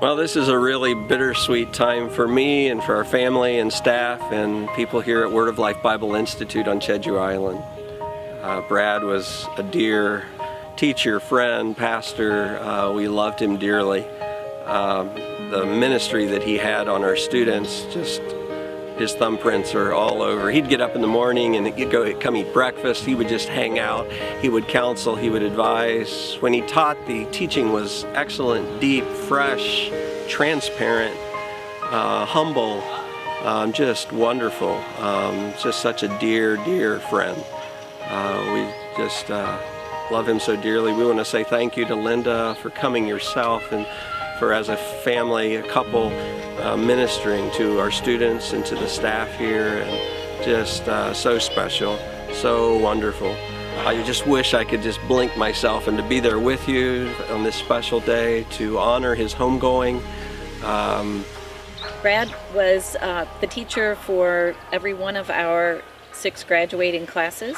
Well, this is a really bittersweet time for me and for our family and staff and people here at Word of Life Bible Institute on Jeju Island. Brad was a dear teacher, friend, pastor. We loved him dearly. The ministry that he had on our students, just his thumbprints are all over. He'd get up in the morning and he'd come eat breakfast. He would just hang out. He would counsel, he would advise. When he taught, the teaching was excellent, deep, fresh, transparent, humble, just wonderful. Just such a dear, dear friend. We just love him so dearly. We want to say thank you to Linda for coming yourself and for, as a family, a couple, ministering to our students and to the staff here, and just so special, so wonderful. I just wish I could just blink myself and to be there with you on this special day to honor his homegoing. Brad was the teacher for every one of our 6 graduating classes.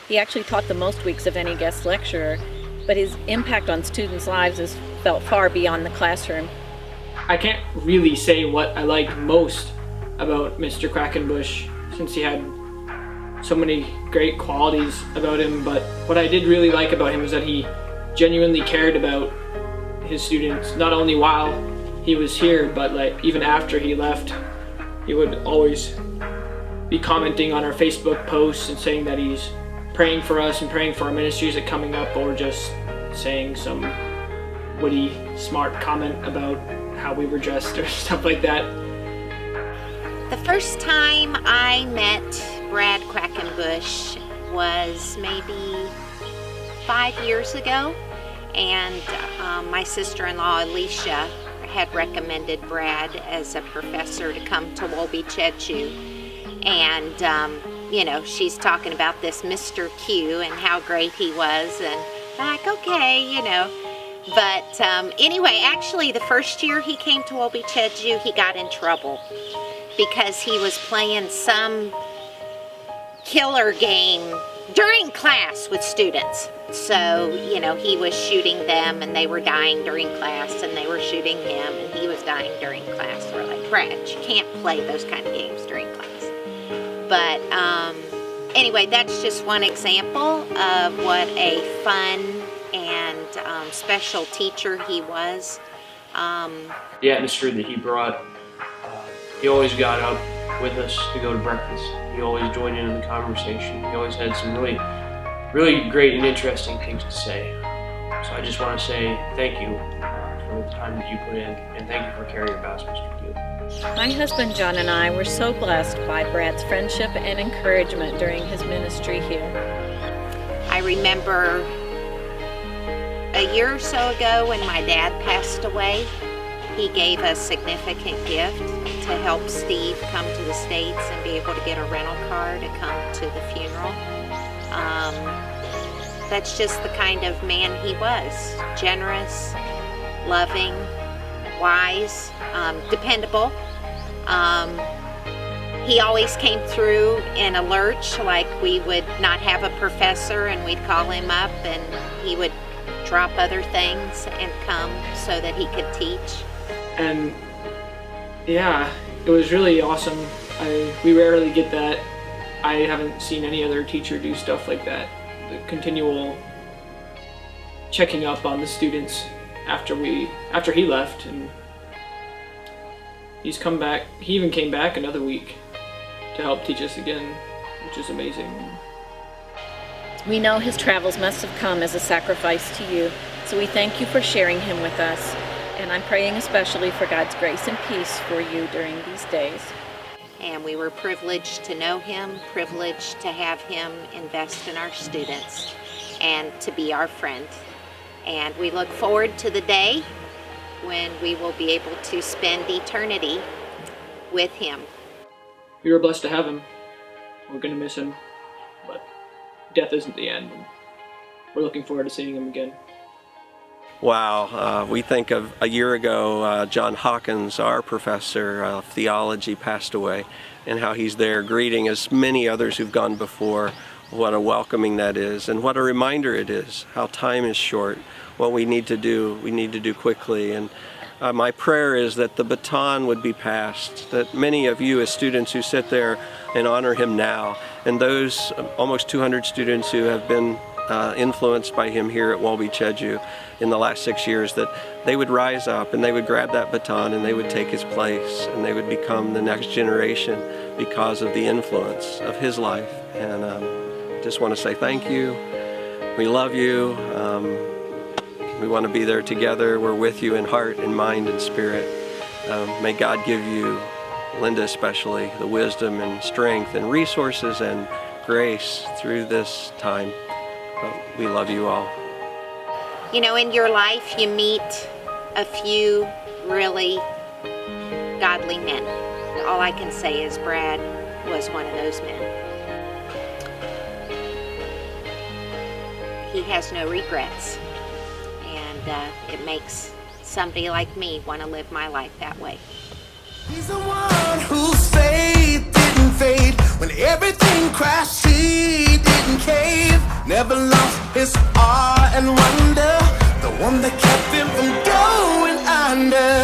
He actually taught the most weeks of any guest lecturer, but his impact on students' lives is felt far beyond the classroom. I can't really say what I liked most about Mr. Quakenbush, since he had so many great qualities about him, but what I did really like about him was that he genuinely cared about his students, not only while he was here, but even after he left. He would always be commenting on our Facebook posts and saying that he's praying for us and praying for our ministries that coming up, or just saying some witty, smart comment about how we were dressed or stuff like that. The first time I met Brad Quakenbush was maybe 5 years ago, and my sister-in-law Alicia had recommended Brad as a professor to come to Wolby Jeju, and you know, she's talking about this Mr. Q and how great he was, and I'm like, okay, you know. But anyway, actually the first year he came to Wolby Jeju, he got in trouble because he was playing some killer game during class with students. So, you know, he was shooting them and they were dying during class, and they were shooting him and he was dying during class. We're like, Brad, you can't play those kind of games during class. But anyway, that's just one example of what a fun and special teacher he was. The atmosphere that he brought, he always got up with us to go to breakfast. He always joined in the conversation. He always had some really great and interesting things to say. So I just want to say thank you for the time that you put in, and thank you for carrying your vows, Mr. Q. My husband John and I were so blessed by Brad's friendship and encouragement during his ministry here. I remember a year or so ago when my dad passed away, he gave a significant gift to help Steve come to the States and be able to get a rental car to come to the funeral. That's just the kind of man he was. Generous, loving, wise, dependable. He always came through in a lurch, like we would not have a professor and we'd call him up and he would drop other things and come so that he could teach. And yeah, it was really awesome. We rarely get that. I haven't seen any other teacher do stuff like that. The continual checking up on the students after he left, and he's come back. He even came back another week to help teach us again, which is amazing. We know his travels must have come as a sacrifice to you, so we thank you for sharing him with us. And I'm praying especially for God's grace and peace for you during these days. And we were privileged to know him, privileged to have him invest in our students, and to be our friend. And we look forward to the day when we will be able to spend eternity with him. We were blessed to have him. We're going to miss him, but death isn't the end. We're looking forward to seeing him again. Wow, we think of a year ago, John Hawkins, our professor of theology, passed away, and how he's there greeting as many others who've gone before. What a welcoming that is, and what a reminder it is, how time is short. What we need to do quickly. And my prayer is that the baton would be passed, that many of you as students who sit there and honor him now, and those almost 200 students who have been influenced by him here at Walby Cheju in the last 6 years, that they would rise up and they would grab that baton and they would take his place and they would become the next generation because of the influence of his life. And just want to say thank you. We love you. We want to be there together. We're with you in heart and mind and spirit. May God give you, Linda especially, the wisdom and strength and resources and grace through this time. But we love you all. You know, in your life you meet a few really godly men. All I can say is Brad was one of those men. He has no regrets, and it makes somebody like me want to live my life that way. He's the one whose faith didn't fade when everything crashed. He didn't cave, never lost his awe and wonder, the one that kept him from going under.